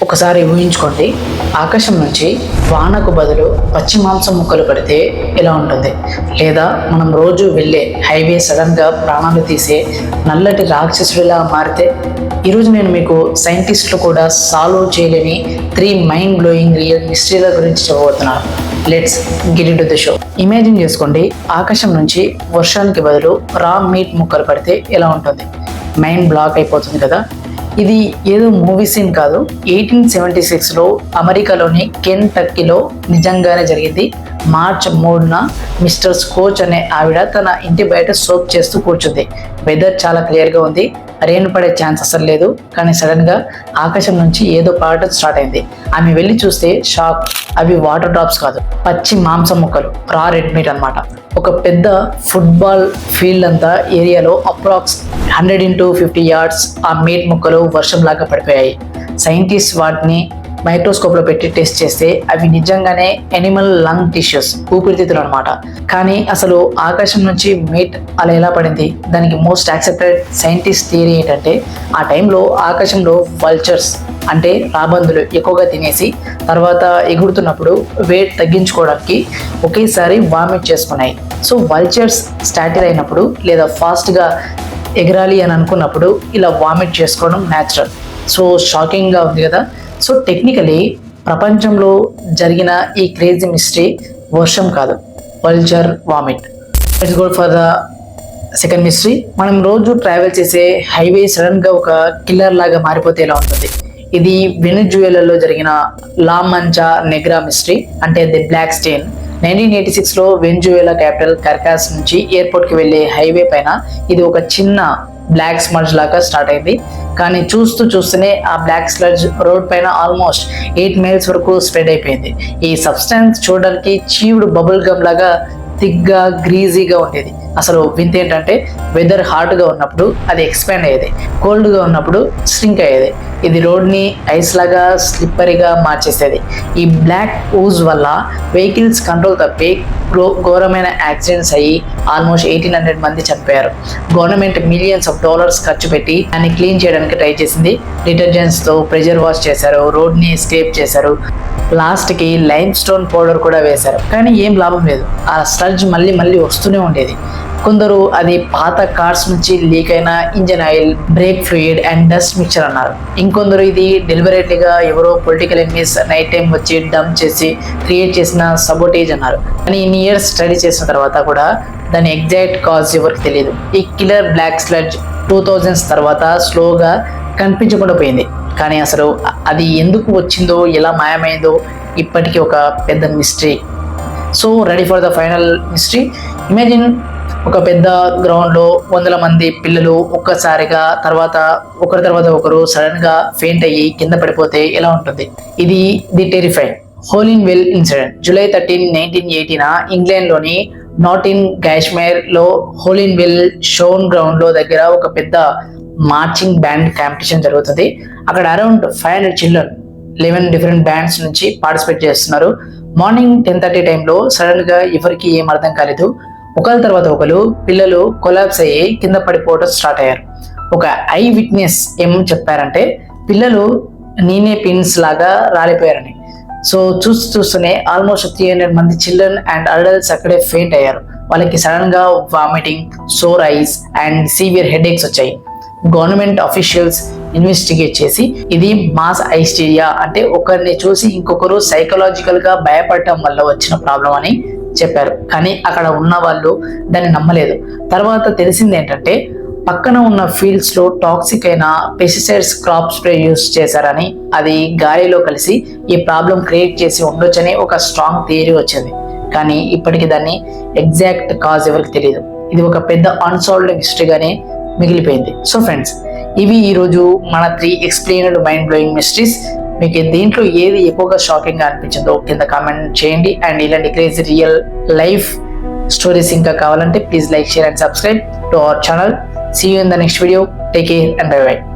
ఒకసారి ఊహించుకోండి, ఆకాశం నుంచి వానకు బదులు పచ్చి మాంసం ముక్కలు పడితే ఎలా ఉంటుంది? లేదా మనం రోజు వెళ్ళే హైవే సడన్గా ప్రాణాలు తీసే నల్లటి రాక్షసుడిలా మారితే? ఈరోజు నేను మీకు సైంటిస్టులు కూడా సాల్వ్ చేయలేని 3 మైండ్ బ్లోయింగ్ రియల్ మిస్టరీల గురించి చెప్పబోతున్నాను. Let's get into the show. Imagine చేసుకోండి, ఆకాశం నుంచి వర్షానికి బదులు రా మీట్ ముక్కలు పడితే ఎలా ఉంటుంది? మైండ్ బ్లాక్ అయిపోతుంది కదా. ఇది ఏదో మూవీ సీన్ కాదు. 1876లో అమెరికాలోని కెంటక్కీలో నిజంగానే జరిగింది. మార్చ్ 3న మిస్టర్ స్కోచ్ అనే ఆవిడ తన ఇంటి బయట సోప్ చేస్తూ కూర్చుంది. వెదర్ చాలా క్లియర్గా ఉంది, రెయిన్ పడే ఛాన్స్ అసలు లేదు. కానీ సడన్గా ఆకాశం నుంచి ఏదో పడటం స్టార్ట్ అయింది. ఆమె వెళ్ళి చూస్తే షాక్. అవి వాటర్ డ్రాప్స్ కాదు, పచ్చి మాంసం ముక్కలు, రా రెడ్ మీట్ అనమాట. ఒక పెద్ద ఫుట్బాల్ ఫీల్డ్ అంతా ఏరియాలో అప్రాక్స్ 100 into 50 yards ఆ మీట్ ముక్కలు వర్షంలాగా పడిపోయాయి. సైంటిస్ట్ వాటిని మైక్రోస్కోప్లో పెట్టి టెస్ట్ చేస్తే అవి నిజంగానే ఎనిమల్ లంగ్ టిష్యూస్, ఊపిరితిత్తులు అనమాట. కానీ అసలు ఆకాశం నుంచి మీట్ అలా ఎలా పడింది? దానికి మోస్ట్ యాక్సెప్టెడ్ సైంటిస్ట్ థియరీ ఏంటంటే, ఆ టైంలో ఆకాశంలో వల్చర్స్ అంటే రాబందులు ఎక్కువగా తినేసి తర్వాత ఎగురుతున్నప్పుడు వెయిట్ తగ్గించుకోవడానికి ఒకేసారి వామిట్ చేసుకున్నాయి. సో వల్చర్స్ స్టాటిల్ అయినప్పుడు లేదా ఫాస్ట్గా ఎగరాలి అని అనుకున్నప్పుడు ఇలా వామిట్ చేసుకోవడం న్యాచురల్. సో షాకింగ్గా ఉంది కదా. సో టెక్నికలీ ప్రపంచంలో జరిగిన ఈ క్రేజీ మిస్టరీ వర్షం కాదు, vulture vomit. Let's go for the second mystery. మనం రోజు ట్రావెల్ చేసే హైవే సడన్గా ఒక కిల్లర్ లాగా మారిపోతే ఎలా ఉంటుంది? ఇది వెనిజువేలాలో జరిగిన లా మంచా నెగ్రా మిస్టరీ, అంటే ది బ్లాక్ స్టెయిన్. 1986లో వెనిజువేలా క్యాపిటల్ కర్కాస్ నుంచి ఎయిర్పోర్ట్కి వెళ్ళే హైవే పైన ఇది ఒక చిన్న బ్లాక్ స్మడ్జ్ లాగా స్టార్ట్ అయింది. కానీ చూస్తూనే ఆ బ్లాక్ స్లడ్జ్ రోడ్ పైన ఆల్మోస్ట్ 8 miles వరకు స్ప్రెడ్ అయిపోయింది. ఈ సబ్స్టెన్స్ చూడడానికి చీవుడు బబుల్ గమ్ లాగా థిక్గా గ్రీజీగా ఉండేది. అసలు వింత ఏంటంటే, వెదర్ హాట్గా ఉన్నప్పుడు అది ఎక్స్పాండ్ అయ్యేది, కోల్డ్గా ఉన్నప్పుడు స్ట్రింక్ అయ్యేది. ఇది రోడ్ని ఐస్ లాగా స్లిప్పరీగా మార్చేసేది. ఈ బ్లాక్ ఊజ్ వల్ల వెహికల్స్ కంట్రోల్ తప్పి ఘోరమైన యాక్సిడెంట్స్ అయ్యి ఆల్మోస్ట్ 1800 మంది చనిపోయారు. గవర్నమెంట్ $millions ఖర్చు పెట్టి దాన్ని క్లీన్ చేయడానికి ట్రై చేసింది. డిటర్జెంట్స్తో ప్రెషర్ వాష్ చేశారు, రోడ్ని స్క్రేప్ చేశారు, లాస్ట్కి లైమ్ స్టోన్ పౌడర్ కూడా వేశారు. కానీ ఏం లాభం లేదు. ఆ స్లడ్జ్ మళ్ళీ వస్తూనే ఉండేది. కొందరు అది పాత కార్స్ నుంచి లీక్ అయిన engine oil, break fluid and dust mixture అన్నారు. ఇంకొందరు ఇది డెలిబరేట్లీగా ఎవరో పొలిటికల్ ఎనిమీస్ నైట్ టైం వచ్చి డంప్ చేసి క్రియేట్ చేసిన సబోటేజ్ అన్నారు. కానీ ఇన్ని ఇయర్స్ స్టడీ చేసిన తర్వాత కూడా దాని ఎగ్జాక్ట్ కాజ్ ఎవరికి తెలియదు. ఈ కిల్లర్ బ్లాక్ స్లడ్జ్ 2000s తర్వాత స్లోగా కనిపించకుండా పోయింది. కానీ అసలు అది ఎందుకు వచ్చిందో, ఎలా మాయమైందో ఇప్పటికీ ఒక పెద్ద mystery. So ready for the final mystery. Imagine ఒక పెద్ద గ్రౌండ్లో 100 మంది పిల్లలు ఒక్కసారిగా ఒకరి తర్వాత ఒకరు సడన్గా ఫెయింట్ అయ్యి కింద పడిపోతే ఎలా ఉంటుంది? ఇది the terrified Hollinwell incident. July 13, 1980న ఇంగ్లాండ్లోని నాటిన్ గ్యాష్మేర్లో హోలిన్ వెల్ షోన్ గ్రౌండ్లో దగ్గర ఒక పెద్ద మార్చింగ్ బ్యాండ్ కాంపిటీషన్ జరుగుతుంది. అక్కడ అరౌండ్ 500 చిల్డ్రన్ 11 డిఫరెంట్ బ్యాండ్స్ నుంచి పార్టిసిపేట్ చేస్తున్నారు. మార్నింగ్ 10:30 టైంలో సడన్గా ఎవరికి ఏం అర్థం కాలేదు, ఒకరి తర్వాత ఒకరు పిల్లలు కొలాప్స్ అయ్యి కింద పడిపోవడం స్టార్ట్ అయ్యారు. ఒక ఐ విట్నెస్ ఏం చెప్పారంటే, పిల్లలు నీనే పిన్స్ లాగా రాలిపోయారని. సో చూస్తూనే ఆల్మోస్ట్ 300 మంది చిల్డ్రన్ అండ్ అడల్ట్స్ అక్కడే ఫెయింట్ అయ్యారు. వాళ్ళకి సడన్గా vomiting, sore eyes and severe headaches వచ్చాయి. గవర్నమెంట్ అఫీషియల్స్ ఇన్వెస్టిగేట్ చేసి ఇది మాస్ హైస్టీరియా, అంటే ఒకరిని చూసి ఇంకొకరు సైకలాజికల్గా భయపడటం వల్ల వచ్చిన ప్రాబ్లం అని చెప్పారు. కానీ అక్కడ ఉన్న వాళ్ళు దాన్ని నమ్మలేదు. తర్వాత తెలిసింది ఏంటంటే, పక్కన ఉన్న ఫీల్డ్స్లో టాక్సిక్ అయిన పెస్టిసైడ్స్ క్రాప్ స్ప్రే యూస్ చేశారని, అది గాలిలో కలిసి ఈ ప్రాబ్లం క్రియేట్ చేసి ఉండొచ్చని ఒక స్ట్రాంగ్ థియరీ వచ్చింది. కానీ ఇప్పటికీ దాన్ని ఎగ్జాక్ట్ కాజ్ ఎవరికి తెలియదు. ఇది ఒక పెద్ద అన్సాల్వ్డ్ మిస్టరీగానే మిగిలిపోయింది. సో ఫ్రెండ్స్, ఇవి ఈరోజు మన 3 ఎక్స్ప్లెయిన్డ్ మైండ్ బ్లోయింగ్ మిస్టరీస్. మీకు దీంట్లో ఏది ఎక్కువగా షాకింగ్గా అనిపించిందో కింద కామెంట్ చేయండి. అండ్ ఇలాంటి క్రేజీ రియల్ లైఫ్ స్టోరీస్ ఇంకా కావాలంటే please like, share and subscribe to our channel. See you in the next video. Take care and bye bye.